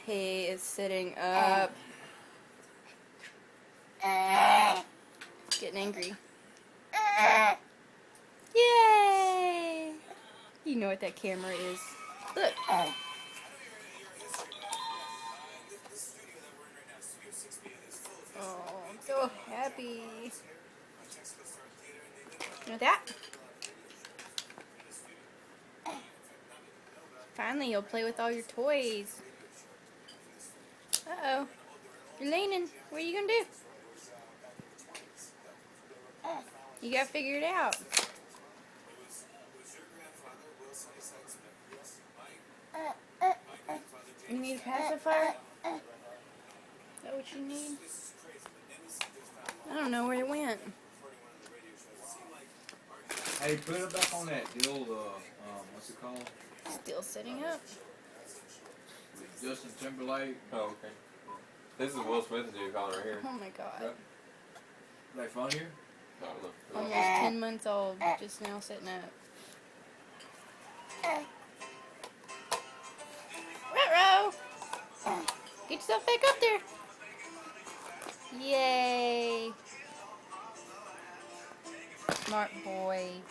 He is sitting up. Getting angry. Yay! You know what that camera is. Look. Oh, I'm so happy. You know that? Finally, you'll play with all your toys. Uh-oh. You're leaning. What are you going to do? You got to figure it out. You need a pacifier? Is that what you need? I don't know where it went. Hey, put it back on that deal, what's it called? Still sitting up. With Justin Timberlake. Oh, okay. This is Will Smith's new color right here. Oh my god. They fun here? I don't know. Almost 10 months old, just now sitting up. Ruh-roh! Get yourself back up there. Yay. Smart boy.